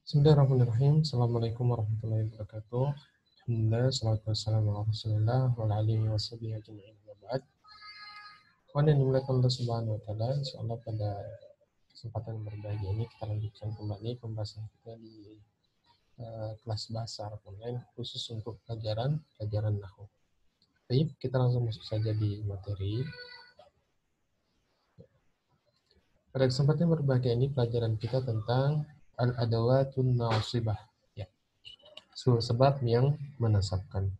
Bismillahirrahmanirrahim. Assalamualaikum warahmatullahi wabarakatuh. Alhamdulillah, salatu wassalamu ala rasulillah wa ala alihi wa sahbihi ajma'in wa ba'd. Kawan yang dimuliakan Allah Subhanahu wa taala, insyaallah pada kesempatan yang berbahagia ini kita lanjutkan kembali pembahasan kita di kelas bahasa Arab online khusus untuk pelajaran nahwu. Baik, kita langsung masuk saja di materi. Pada kesempatan yang berbahagia ini pelajaran kita tentang al-adawatun nasibah. Ya. Sebab yang menasabkan.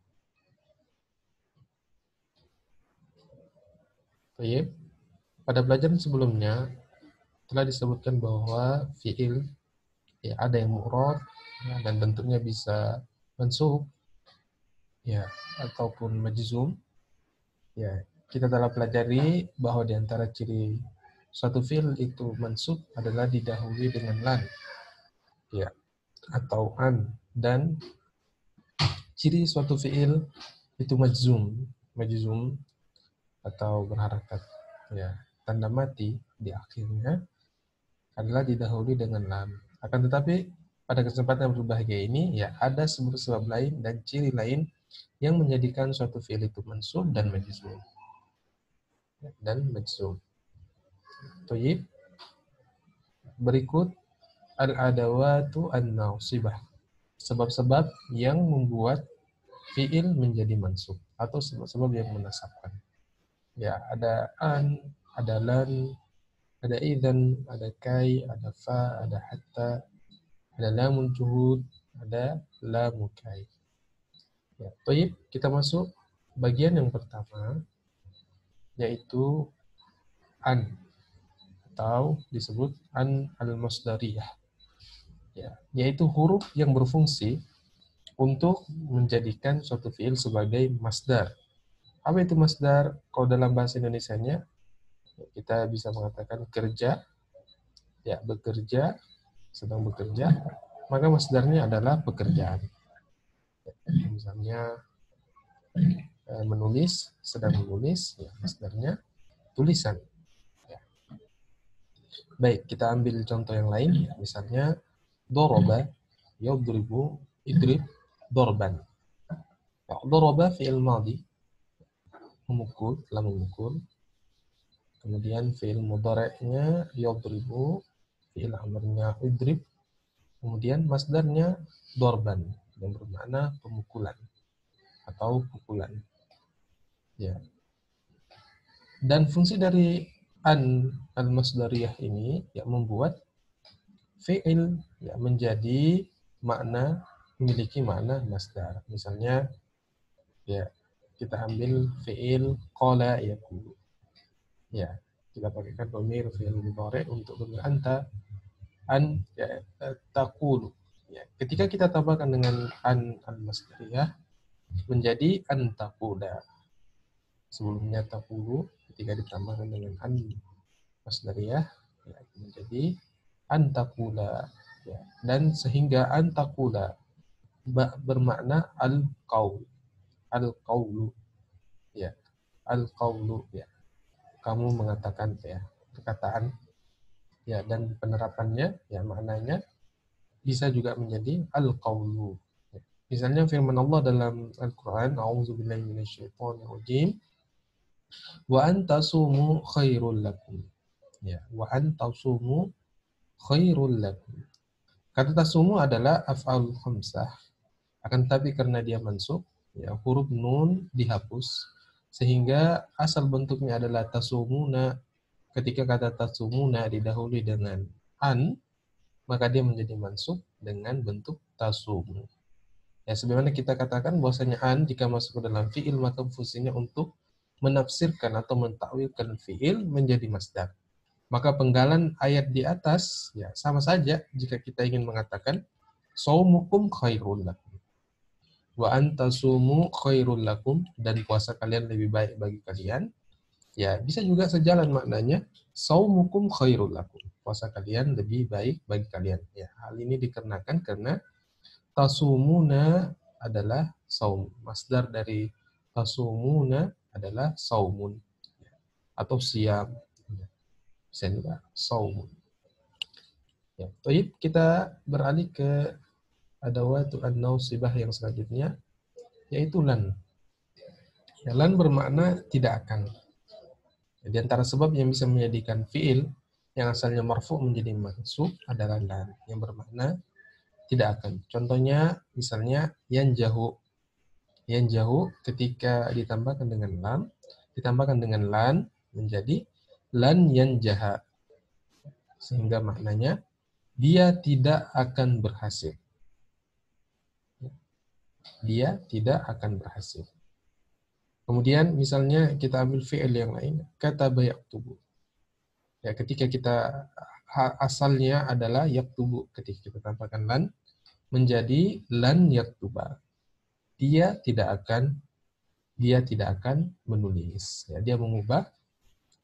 Baik. Pada pelajaran sebelumnya telah disebutkan bahwa fiil ya ada yang mu'rab ya, dan bentuknya bisa mansub ya ataupun majzum. Ya, kita telah pelajari bahwa di antara ciri suatu fiil itu mansub adalah didahului dengan lan ya atau an, dan ciri suatu fiil itu majzum atau berharakat ya tanda mati di akhirnya adalah didahului dengan lam. Akan tetapi pada kesempatan yang berbahagia ini ya ada sebab-sebab lain dan ciri lain yang menjadikan suatu fiil itu mansub dan majzum. Thayyib. Berikut al-adawatu an-nasibah. Sebab-sebab yang membuat fiil menjadi mansub atau sebab-sebab yang menasabkan. Ya, ada an, ada lan, ada idzan, ada kai, ada fa, ada hatta, ada lamun juhud, ada lamu kai. Ya, baik, kita masuk bagian yang pertama, yaitu an, atau disebut an al-masdariyah. Ya, yaitu huruf yang berfungsi untuk menjadikan suatu fiil sebagai masdar. Apa itu masdar? Kalau dalam bahasa Indonesianya, kita bisa mengatakan kerja, ya bekerja, sedang bekerja, maka masdarnya adalah pekerjaan. Misalnya menulis, sedang menulis, ya masdarnya tulisan. Ya. Baik, kita ambil contoh yang lain, misalnya doroba, yadribu, idrib, dorban. Ya, doroba fi'il madhi, memukul, telah memukul. Kemudian fi'il mudhari'nya yadribu, fi'il amrnya idrib. Kemudian masdarnya dorban, yang bermakna pemukulan atau pukulan. Ya. Dan fungsi dari an al-masdariyah ini ya membuat fi'il ya menjadi memiliki makna masdar. Misalnya ya kita ambil fi'il qala yaqulu. Ya, kita pakaikan dhamir fi'il mudhari' untuk dhamir anta ya, taqulu. Ya, ketika kita tambahkan dengan an al-masdariyah menjadi antaqula. Sebelumnya taqulu, ketika ditambahkan dengan an masdariyah ya, menjadi antaqula. Ya, dan sehingga antaqula bermakna al-qaul. Al-qaulu. Ya, al-qaulu ya. Kamu mengatakan ya, perkataan ya, dan penerapannya ya maknanya bisa juga menjadi al-qaulu. Ya. Misalnya firman Allah dalam Al-Qur'an, a'udzubillahi minasyaitonirrajim, wa antasumu khairul lakum. Ya, wa antasumu khairul lakum. Kata tasumu adalah af'al khamsah. Akan tetapi karena dia mansub, ya huruf nun dihapus sehingga asal bentuknya adalah tasumuna. Ketika kata tasumuna didahului dengan an, maka dia menjadi mansub dengan bentuk tasumu. Ya, sebagaimana kita katakan bahwasanya an jika masuk ke dalam fiil maka fungsinya untuk menafsirkan atau mentakwilkan fiil menjadi masdar. Maka penggalan ayat di atas ya sama saja jika kita ingin mengatakan saumukum khairul lakum wa antasumu khairul lakum, dan puasa kalian lebih baik bagi kalian. Ya, bisa juga sejalan maknanya saumukum khairul lakum. Puasa kalian lebih baik bagi kalian. Ya, hal ini dikarenakan karena tasumuna adalah saum. Masdar dari tasumuna adalah saumun atau siam. Bisa juga saumun. Ya, baik, kita beralih ke adawatu an-nausibah yang selanjutnya, yaitu lan. Ya, lan bermakna tidak akan. Di antara sebab yang bisa menjadikan fiil yang asalnya marfu menjadi mansub adalah lan yang bermakna tidak akan. Contohnya misalnya yanjahu. Yanjahu ketika ditambahkan dengan lan menjadi lan yanjaha. Sehingga maknanya dia tidak akan berhasil. Dia tidak akan berhasil. Kemudian misalnya kita ambil fi'il yang lain, kataba yaktubu. Ya, ketika kita asalnya adalah yaktubu, ketika kita tambahkan lan menjadi lan yaktuba. Dia tidak akan menulis. Ya, dia mengubah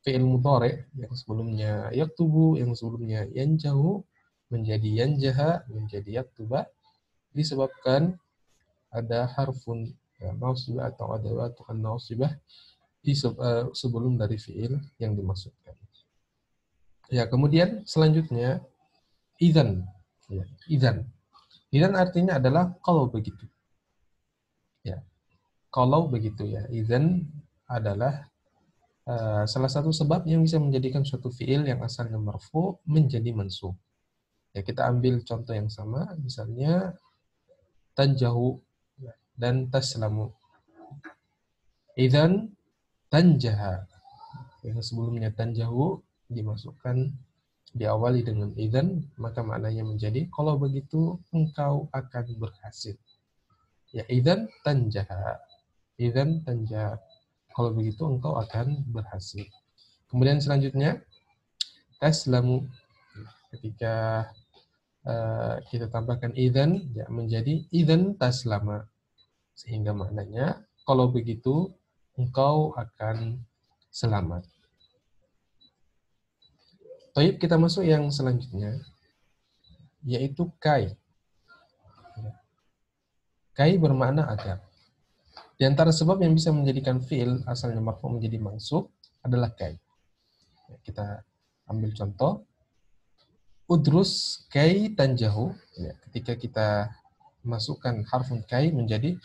fi'il mudhari yang sebelumnya yaktubu, yang sebelumnya yanjahu menjadi yanjaha, menjadi yaktuba disebabkan ada harfun nausibah atau adawatu an-nausibah sebelum dari fi'il yang dimaksudkan. Ya, kemudian selanjutnya idzan. Ya, idzan. Idzan artinya adalah kalau begitu. Ya, kalau begitu ya. Idzan adalah salah satu sebab yang bisa menjadikan suatu fi'il yang asalnya marfu menjadi mansub. Ya, kita ambil contoh yang sama, misalnya tanjahu dan taslamu. Idzan tanjaha. Yang sebelumnya tanjahu dimasukkan diawali dengan idzan, maka maknanya menjadi kalau begitu engkau akan berhasil. Ya, idzan tanjaha. Idzan tanjaha. Kalau begitu engkau akan berhasil. Kemudian selanjutnya taslamu. Ketika kita tambahkan idzan ya menjadi idzan taslama. Sehingga maknanya kalau begitu engkau akan selamat. Baik, kita masuk yang selanjutnya, yaitu kai. Kai bermakna agar. Di antara sebab yang bisa menjadikan fi'il asalnya marfu menjadi mansub adalah kai. Kita ambil contoh. Udrus kai tanjahu. Ya, ketika kita masukkan harfun kai menjadi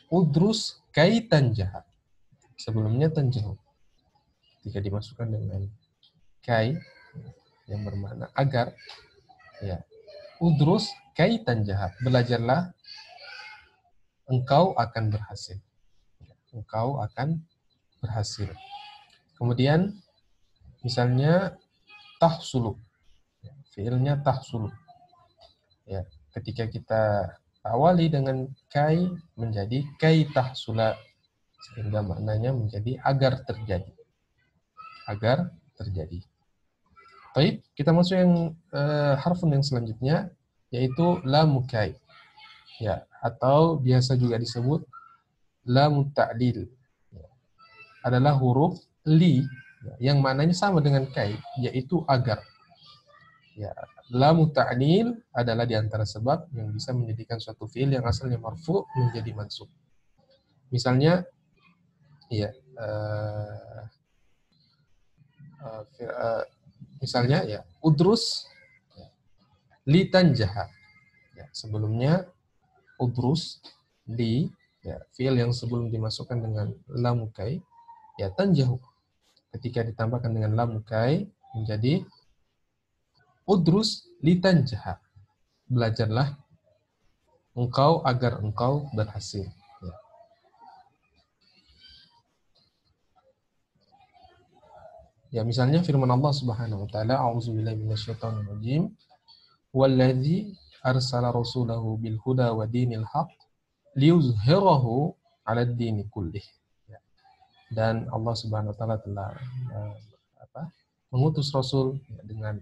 udrus kai tanjaha. Sebelumnya tanjahu. Ketika dimasukkan dengan kai yang bermakna agar, ya, udrus kai tanjaha, belajarlah engkau akan berhasil. Engkau akan berhasil. Kemudian misalnya tahsulu. Fiilnya tahsulu. Ya, ketika kita awali dengan kai menjadi kai tahsula, sehingga maknanya menjadi agar terjadi. Agar terjadi. Baik, kita masuk yang harfun yang selanjutnya, yaitu lam kai. Ya, atau biasa juga disebut lam ta'lil. Ya, adalah huruf li yang maknanya sama dengan kai, yaitu agar. Ya, lam ta'lil adalah di antara sebab yang bisa menjadikan suatu fiil yang asalnya marfu menjadi mansub. Misalnya, ya, misalnya ya udrus li tanjaha. Ya, sebelumnya udrus li, ya, fiil yang sebelum dimasukkan dengan lam kai, ya tanjahu. Ketika ditambahkan dengan lam kai menjadi udrus li tanjaha. Belajarlah engkau agar engkau berhasil. Ya. Ya, misalnya firman Allah Subhanahu wa taala, a'udzubillahi minasyaitonir rajim, "Wallazi arsala rasulahu bil huda wa dinil haqq liyuzhirahu 'alad dini kullih." Ya. Dan Allah Subhanahu wa taala telah mengutus rasul dengan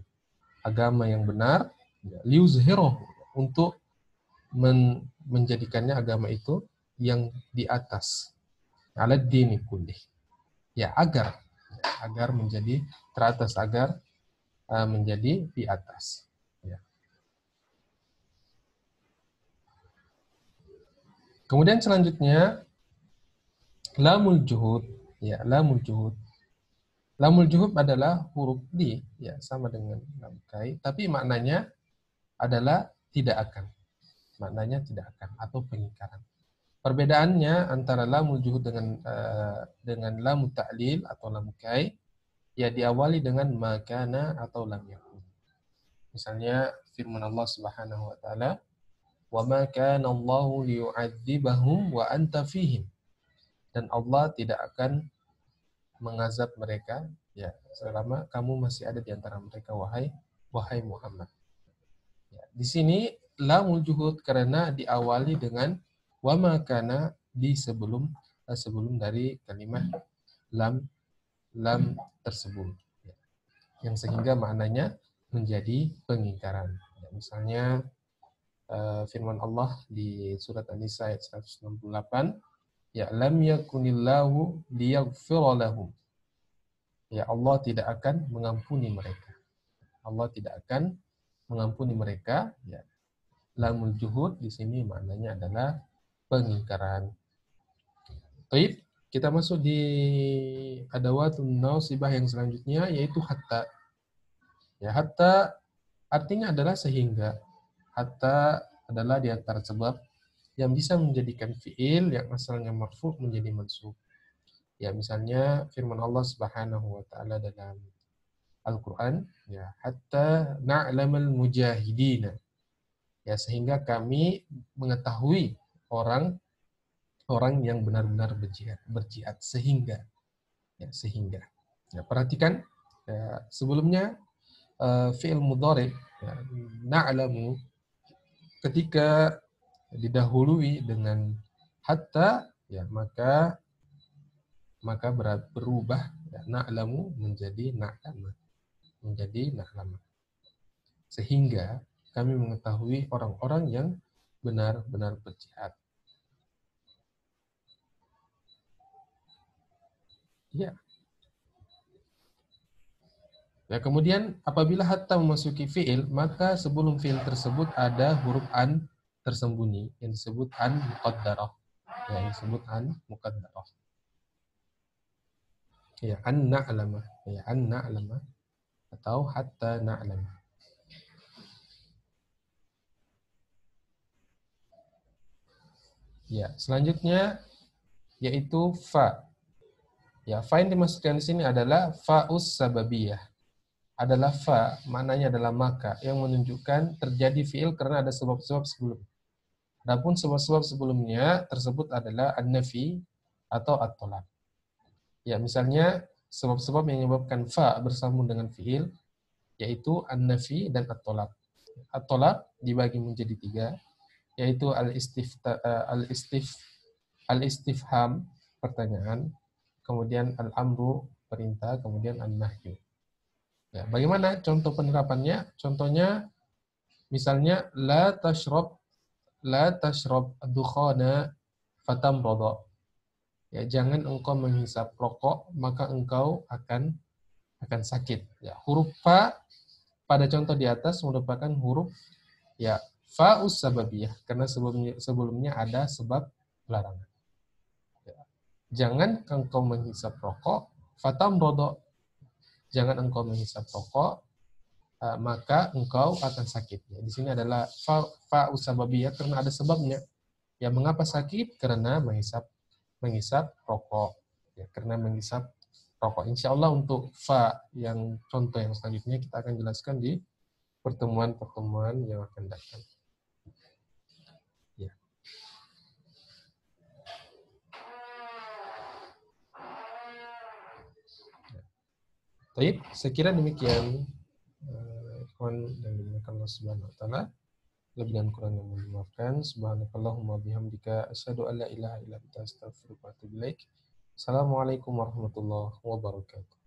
agama yang benar, ya, liyuzhirahu, untuk menjadikannya agama itu yang di atas 'alad dini kullih. Ya, agar menjadi teratas, agar menjadi di atas. Ya. Kemudian selanjutnya lamul juhud. Ya, lamul juhud. Lamul juhud adalah huruf di, ya, sama dengan lam kai, tapi maknanya adalah tidak akan. Maknanya tidak akan atau pengingkaran. Perbedaannya antara lamul juhud dengan lamul ta'lil atau lam kai, ya diawali dengan makana atau lam yakun. Misalnya firman Allah Subhanahu wa taala, "Wa ma kana Allahu liyu'adzibahum wa anta fihim." Dan Allah tidak akan mengazab mereka ya selama kamu masih ada di antara mereka, wahai Muhammad. Ya, di sini lamul juhud karena diawali dengan wa ma kana di sebelum dari kalimat lam tersebut. Ya, yang sehingga maknanya menjadi pengingkaran. Ya, misalnya firman Allah di surat An-Nisa ayat 168, ya lam yakunillahu liyaghfira lahum. Ya Allah tidak akan mengampuni mereka. Allah tidak akan mengampuni mereka. Ya. Lamul juhud di sini maknanya adalah pengingkaran. Baik, kita masuk di adawatun nasibah yang selanjutnya yaitu hatta. Ya, hatta artinya adalah sehingga. Hatta adalah di antara sebab yang bisa menjadikan fiil yang asalnya marfu menjadi mansub. Ya, misalnya firman Allah Subhanahu wa taala dalam Al-Qur'an, ya, hatta na'lamal mujahidina. Ya, sehingga kami mengetahui orang yang benar-benar berjihad sehingga ya, sehingga. Ya, perhatikan ya, sebelumnya fi'il mudhari ya, na'lamu ketika didahului dengan hatta ya maka berubah ya, na'lamu menjadi na'lama sehingga kami mengetahui orang-orang yang benar-benar berjihad. Ya. Ya, kemudian apabila hatta memasuki fi'il, maka sebelum fi'il tersebut ada huruf an tersembunyi yang disebut an muqaddarah. Ya, yang disebut an muqaddarah. Ya, an na'lama. Ya, an na'lama atau hatta na'lama. Ya, selanjutnya yaitu fa. Ya, fa yang dimaksudkan di sini adalah fa'us sababiyah. Adalah fa, maknanya adalah maka, yang menunjukkan terjadi fi'il karena ada sebab-sebab sebelumnya. Adapun sebab-sebab sebelumnya tersebut adalah an-nafi atau at-tolak. Ya, misalnya sebab-sebab yang menyebabkan fa bersambung dengan fi'il yaitu an-nafi dan at-tolak. At-tolak dibagi menjadi tiga, yaitu al-istifham pertanyaan, kemudian al-amru perintah, kemudian an-nahyu. Ya, bagaimana contoh penerapannya? Contohnya misalnya la tashrab dukhana fatamrada. Ya, jangan engkau menghisap rokok maka engkau akan sakit. Ya, huruf fa pada contoh di atas merupakan huruf ya fa'us sababiyah karena sebelumnya ada sebab larangan. Ya, jangan engkau menghisap rokok fatamrada. Jangan engkau menghisap rokok maka engkau akan sakit. Ya, di sini adalah fa'us sababiyah karena ada sebabnya. Ya, mengapa sakit? Karena menghisap rokok. Ya, karena menghisap rokok. Insya Allah untuk fa yang contoh yang selanjutnya kita akan jelaskan di pertemuan-pertemuan yang akan datang. Ya. Baik, saya kira demikian. Dan dimuliakan Allah Subhanahu wa taala. Lebih dan kurang yang mohon dimaafkan. Subhanakallahumma bihamdika asyhadu an la ilaha illa anta astaghfiruka wa atubu ilaik. Assalamualaikum warahmatullahi wabarakatuh.